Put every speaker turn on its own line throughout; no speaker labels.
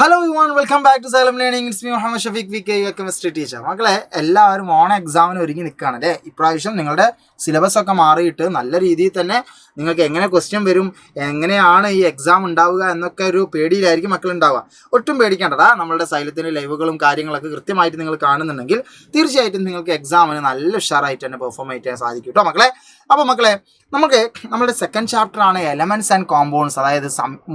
Hello യുവാൻ, welcome back to Xylem learning. It's me Muhammad Shafeeq V K, chemistry teacher. മക്കളെ, എല്ലാവരും on എക്സാമിന് ഒരുങ്ങി നിൽക്കുകയാണ് അല്ലേ? ഇപ്രാവശ്യം നിങ്ങളുടെ സിലബസ് ഒക്കെ മാറിയിട്ട് നല്ല രീതിയിൽ തന്നെ നിങ്ങൾക്ക് എങ്ങനെ ക്വസ്റ്റ്യൻ വരും, എങ്ങനെയാണ് ഈ എക്സാം ഉണ്ടാവുക എന്നൊക്കെ ഒരു പേടിയിലായിരിക്കും മക്കൾ ഉണ്ടാവുക. ഒട്ടും പേടിക്കേണ്ടടാ. നമ്മളുടെ സൈലത്തിൻ്റെ ലൈവുകളും കാര്യങ്ങളൊക്കെ കൃത്യമായിട്ട് നിങ്ങൾ കാണുന്നുണ്ടെങ്കിൽ തീർച്ചയായിട്ടും നിങ്ങൾക്ക് എക്സാമിന് നല്ല ഉഷാറായിട്ട് തന്നെ പെർഫോം ചെയ്യാൻ സാധിക്കും കേട്ടോ മക്കളെ. അപ്പോൾ മക്കളെ, നമ്മുടെ സെക്കൻഡ് ചാപ്റ്റർ ആണ് എലമെൻറ്റ്സ് ആൻഡ് കോമ്പൗണ്ട്സ്, അതായത്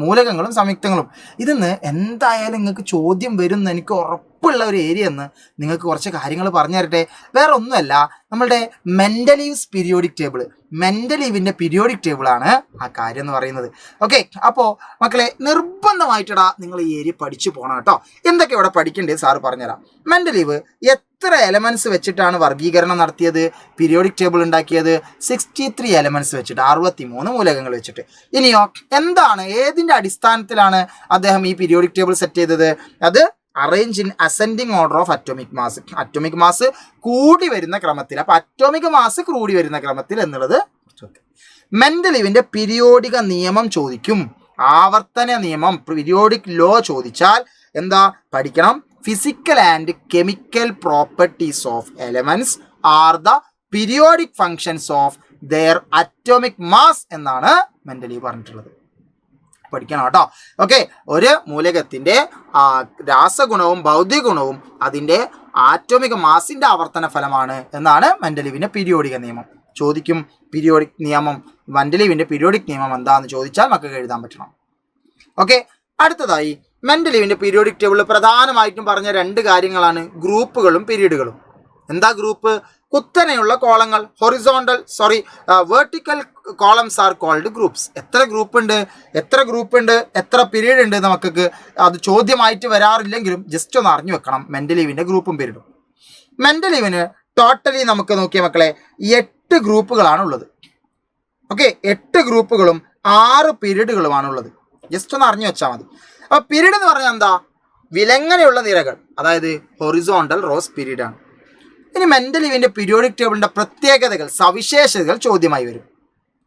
മൂലകങ്ങളും സംയുക്തങ്ങളും. ഇതിന്ന് എന്തായാലും നിങ്ങൾക്ക് ചോദ്യം വരും എന്ന് എനിക്ക് ഉറപ്പുള്ള ഒരു ഏരിയ എന്ന് നിങ്ങൾക്ക് കുറച്ച് കാര്യങ്ങൾ പറഞ്ഞു തരട്ടെ. വേറെ ഒന്നുമല്ല, നമ്മളുടെ മെൻ്റലീവ്സ് പീരിയോഡിക് ടേബിൾ, മെൻ്റലീവിൻ്റെ പീരിയോഡിക് ടേബിളാണ് ആ കാര്യം എന്ന് പറയുന്നത്. ഓക്കെ, അപ്പോൾ മക്കളെ നിർബന്ധമായിട്ടിടാ നിങ്ങൾ ഈ ഏരിയ പഠിച്ചു പോകണം കേട്ടോ. എന്തൊക്കെ ഇവിടെ പഠിക്കേണ്ടത് സാറ് പറഞ്ഞുതരാം. മെൻ്റലീവ് എത്ര എലമെൻറ്റ്സ് വെച്ചിട്ടാണ് വർഗീകരണം നടത്തിയത്, പീരിയോഡിക് ടേബിൾ ഉണ്ടാക്കിയത്? 63 എലമെൻറ്റ്സ് വെച്ചിട്ട്, 63 മൂലകങ്ങൾ വെച്ചിട്ട്. ഇനിയോ എന്താണ്, ഏതിൻ്റെ അടിസ്ഥാനത്തിലാണ് അദ്ദേഹം ഈ പീരിയോഡിക് ടേബിൾ സെറ്റ് ചെയ്തത്? അത് arrange in ascending order of atomic mass. Atomic mass കൂടി വരുന്ന ക്രമത്തിൽ. അപ്പോൾ അറ്റോമിക് മാസ് കൂടി വരുന്ന ക്രമത്തിൽ എന്നുള്ളത്. മെൻ്റലീവിൻ്റെ പീരിയോഡിക നിയമം ചോദിക്കും, ആവർത്തന നിയമം, പീരിയോഡിക് ലോ ചോദിച്ചാൽ എന്താ പഠിക്കണം? Physical and chemical properties of elements are the periodic functions of their atomic mass എന്നാണ് മെൻ്റലീവ് പറഞ്ഞിട്ടുള്ളത്. പഠിക്കണം കേട്ടോ. ഓക്കെ, ഒരു മൂലകത്തിൻ്റെ രാസഗുണവും ഭൗതിക ഗുണവും അതിൻ്റെ ആറ്റോമിക മാസിൻ്റെ ആവർത്തന ഫലമാണ് എന്നാണ് മെൻ്റലീവിൻ്റെ പീരിയോഡിക നിയമം. ചോദിക്കും പീരിയോഡിക് നിയമം, മെൻ്റലീവിൻ്റെ പീരിയോഡിക് നിയമം എന്താണെന്ന് ചോദിച്ചാൽ നമുക്ക് എഴുതാൻ പറ്റണം. ഓക്കെ, അടുത്തതായി മെൻ്റലീവിൻ്റെ പീരിയോഡിക് ടേബിളിൽ പ്രധാനമായിട്ടും പറഞ്ഞ രണ്ട് കാര്യങ്ങളാണ് ഗ്രൂപ്പുകളും പീരീഡുകളും. എന്താ ഗ്രൂപ്പ്? കുത്തനെയുള്ള കോളങ്ങൾ, vertical columns are called groups. എത്ര ഗ്രൂപ്പ് ഉണ്ട്, എത്ര പീരീഡ് ഉണ്ട് നമുക്കൊക്കെ അത് ചോദ്യമായിട്ട് വരാറില്ലെങ്കിലും ജസ്റ്റ് ഒന്ന് അറിഞ്ഞു വെക്കണം മെൻ്റലീവിൻ്റെ ഗ്രൂപ്പും പീരീഡും. മെൻ്റലീവിന് ടോട്ടലി നമുക്ക് നോക്കിയ മക്കളെ 8 ഗ്രൂപ്പുകളാണുള്ളത്. ഓക്കെ, 8 ഗ്രൂപ്പുകളും 6 പീരീഡുകളുമാണുള്ളത്. ജസ്റ്റ് ഒന്ന് അറിഞ്ഞു വെച്ചാൽ മതി. അപ്പോൾ പീരീഡ് എന്ന് പറഞ്ഞാൽ എന്താ? വിലങ്ങനെയുള്ള നിരകൾ, അതായത് ഹൊറിസോണ്ടൽ റോസ് പീരീഡാണ്. ഇനി മെൻ്റലീവിൻ്റെ പീരിയോഡിക് ടേബിളിൻ്റെ പ്രത്യേകതകൾ, സവിശേഷതകൾ ചോദ്യമായി വരും.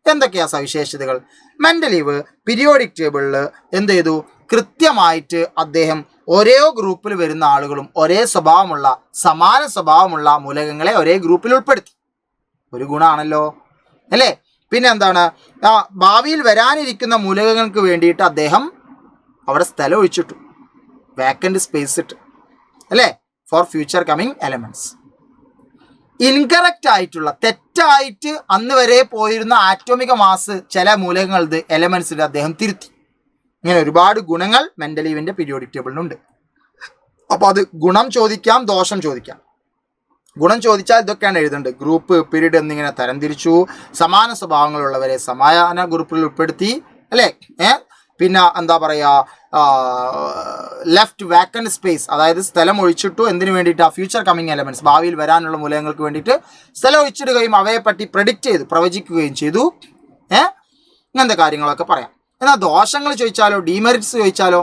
എന്തൊക്കെയാണ് സവിശേഷതകൾ? മെൻ്റലീവ് പീരിയോഡിക് ടേബിളിൽ എന്ത് ചെയ്തു? കൃത്യമായിട്ട് അദ്ദേഹം ഒരേ ഗ്രൂപ്പിൽ വരുന്ന ആളുകളും ഒരേ സ്വഭാവമുള്ള, സമാന സ്വഭാവമുള്ള മൂലകങ്ങളെ ഒരേ ഗ്രൂപ്പിൽ ഉൾപ്പെടുത്തി. ഒരു ഗുണമാണല്ലോ അല്ലേ? പിന്നെ എന്താണ്? ഭാവിയിൽ വരാനിരിക്കുന്ന മൂലകങ്ങൾക്ക് വേണ്ടിയിട്ട് അദ്ദേഹം അവിടെ സ്ഥലം ഒഴിച്ചിട്ടു, വേക്കൻറ്റ് സ്പേസ് ഇട്ട് അല്ലേ, four future coming elements. Incorrect ആയിട്ടുള്ള, തെറ്റായിട്ട് അന്ന് വരെ പോയിരുന്ന ആറ്റോമിക മാസ് ചില മൂലകങ്ങളുടെ എലമെൻറ്റ്സിൽ അദ്ദേഹം തിരുത്തി. ഇങ്ങനെ ഒരുപാട് ഗുണങ്ങൾ മെൻ്റലീവിൻ്റെ പീരിയോഡിക് ടേബിളിനുണ്ട്. അപ്പോൾ അത് ഗുണം ചോദിക്കാം, ദോഷം ചോദിക്കാം. ഗുണം ചോദിച്ചാൽ ഇതൊക്കെയാണ് എഴുതേണ്ടത്. ഗ്രൂപ്പ്, പീരീഡ് എന്നിങ്ങനെ തരംതിരിച്ചു. സമാന സ്വഭാവങ്ങളുള്ളവരെ സമാന ഗ്രൂപ്പിൽ ഉൾപ്പെടുത്തി അല്ലേ? പിന്നെ എന്താ പറയുക, ലെഫ്റ്റ് വാക്കൻറ്റ് സ്പേസ്, അതായത് സ്ഥലം ഒഴിച്ചിട്ടു. എന്തിനു വേണ്ടിയിട്ട്? ആ ഫ്യൂച്ചർ കമ്മിങ് എലമെൻറ്റ്സ്, ഭാവിയിൽ വരാനുള്ള മൂലകങ്ങൾക്ക് വേണ്ടിയിട്ട് സ്ഥലം ഒഴിച്ചിടുകയും അവയെ പറ്റി പ്രെഡിക്റ്റ് ചെയ്തു, പ്രവചിക്കുകയും ചെയ്തു. ഇങ്ങനത്തെ കാര്യങ്ങളൊക്കെ പറയാം. എന്നാൽ ദോഷങ്ങൾ ചോദിച്ചാലോ, ഡീമെറിറ്റ്സ് ചോദിച്ചാലോ,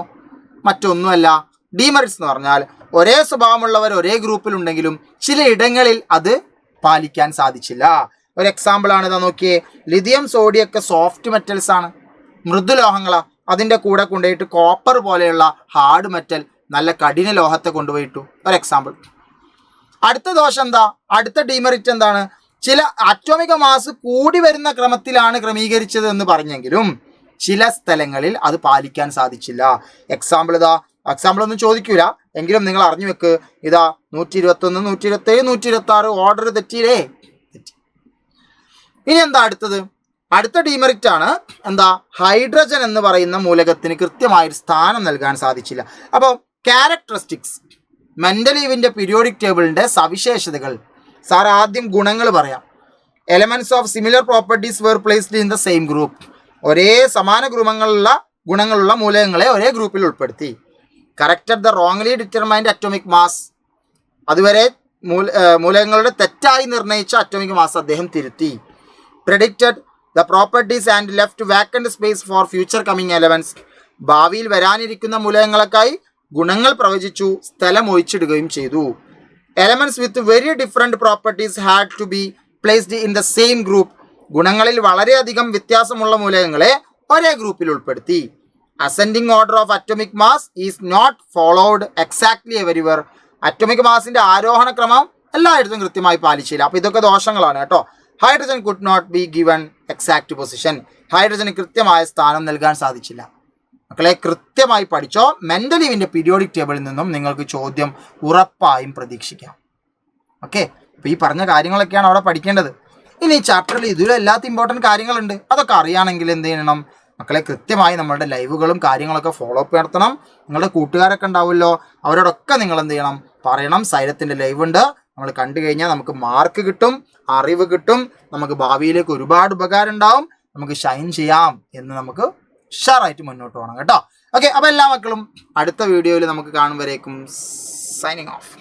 മറ്റൊന്നുമല്ല. ഡീമെറിറ്റ്സ് എന്ന് പറഞ്ഞാൽ ഒരേ സ്വഭാവമുള്ളവർ ഒരേ ഗ്രൂപ്പിലുണ്ടെങ്കിലും ചില ഇടങ്ങളിൽ അത് പാലിക്കാൻ സാധിച്ചില്ല. ഒരു എക്സാമ്പിളാണ് ഇതാ നോക്കിയേ. ലിഥിയം, സോഡിയൊക്കെ സോഫ്റ്റ് മെറ്റൽസ് ആണ്, മൃദുലോഹങ്ങളാണ്. അതിൻ്റെ കൂടെ കൊണ്ടുപോയിട്ട് കോപ്പർ പോലെയുള്ള ഹാർഡ് മെറ്റൽ, നല്ല കഠിന ലോഹത്തെ കൊണ്ടുപോയിട്ടു. ഒരു എക്സാമ്പിൾ. അടുത്ത ദോഷം എന്താ? അടുത്ത ഡീമെറിറ്റ് എന്താണ്? ചില അറ്റോമിക മാസ് കൂടി വരുന്ന ക്രമത്തിലാണ് ക്രമീകരിച്ചത് എന്ന് പറഞ്ഞെങ്കിലും ചില സ്ഥലങ്ങളിൽ അത് പാലിക്കാൻ സാധിച്ചില്ല. എക്സാമ്പിൾ ഒന്നും ചോദിക്കൂല, എങ്കിലും നിങ്ങൾ അറിഞ്ഞു വെക്ക്. 121, 127, 126 ഓർഡർ തെറ്റിയില്ലേ? ഇനി എന്താ അടുത്തത്? അടുത്ത ഡീമെറിറ്റ് ആണ് എന്താ? ഹൈഡ്രജൻ എന്ന് പറയുന്ന മൂലകത്തിന് കൃത്യമായൊരു സ്ഥാനം നൽകാൻ സാധിച്ചില്ല. അപ്പോൾ ക്യാരക്ടറിസ്റ്റിക്സ്, മെൻ്റലീവിൻ്റെ പീരിയോഡിക് ടേബിളിൻ്റെ സവിശേഷതകൾ. സാർ ആദ്യം ഗുണങ്ങൾ പറയാം. Elements of similar properties were placed in the same group. ഒരേ സമാന ഗുണങ്ങളുള്ള മൂലകങ്ങളെ ഒരേ ഗ്രൂപ്പിൽ ഉൾപ്പെടുത്തി. Corrected the wrongly determined atomic mass. അതുവരെ മൂലകങ്ങളുടെ തെറ്റായി നിർണയിച്ച അറ്റോമിക് മാസ് അദ്ദേഹം തിരുത്തി. Predicted the properties and left vacant space for future coming elements. ഭാവിയിൽ വരാനിരിക്കുന്ന മൂലകങ്ങൾക്കായി ഗുണങ്ങൾ പ്രവചിച്ചു, സ്ഥലം ഒഴിച്ചിടുകയും ചെയ്തു. Elements with very different properties had to be placed in the same group. ഗുണങ്ങളിൽ വളരെയധികം വ്യത്യാസമുള്ള മൂലകങ്ങളെ ഒരേ ഗ്രൂപ്പിൽ ഉൾപ്പെടുത്തി. Ascending order of atomic mass is not followed exactly everywhere. Atomic മാസിന്റെ ആരോഹണ ക്രമം എല്ലായിടത്തും കൃത്യമായി പാലിച്ചില്ല. അപ്പോൾ ഇതൊക്കെ ദോഷങ്ങളാണ് കേട്ടോ. Hydrogen could not be given exact position. ഹൈഡ്രജന് കൃത്യമായ സ്ഥാനം നൽകാൻ സാധിച്ചില്ല. മക്കളെ കൃത്യമായി പഠിച്ചോ. മെന്റലീവിന്റെ പീരിയോഡിക് ടേബിളിൽ നിന്നും നിങ്ങൾക്ക് ചോദ്യം ഉറപ്പായും പ്രതീക്ഷിക്കാം. ഓക്കെ, അപ്പോൾ ഈ പറഞ്ഞ കാര്യങ്ങളൊക്കെയാണ് അവിടെ പഠിക്കേണ്ടത്. ഇനി ഈ ചാപ്റ്ററിൽ ഇതിലും എല്ലാത്ത ഇമ്പോർട്ടൻറ്റ് കാര്യങ്ങളുണ്ട്. അതൊക്കെ അറിയുകയാണെങ്കിൽ എന്ത് ചെയ്യണം മക്കളെ, കൃത്യമായി നമ്മളുടെ ലൈവുകളും കാര്യങ്ങളൊക്കെ ഫോളോ അപ്പ് നടത്തണം. നിങ്ങളുടെ കൂട്ടുകാരൊക്കെ ഉണ്ടാവുമല്ലോ, അവരോടൊക്കെ നിങ്ങൾ എന്ത് ചെയ്യണം, പറയണം സൈലത്തിൻ്റെ ലൈവ് ഉണ്ട്, നമ്മൾ കണ്ടു കഴിഞ്ഞാൽ നമുക്ക് മാർക്ക് കിട്ടും, അറിവ് കിട്ടും, നമുക്ക് ഭാവിയിലേക്ക് ഒരുപാട് ഉപകാരം ഉണ്ടാവും, നമുക്ക് ഷൈൻ ചെയ്യാം എന്ന് നമുക്ക് ഉഷാറായിട്ട് മുന്നോട്ട് പോകണം കേട്ടോ. ഓക്കെ, അപ്പോൾ എല്ലാ മക്കളും അടുത്ത വീഡിയോയിൽ നമുക്ക് കാണും വരേക്കും സൈനിങ് ഓഫ്.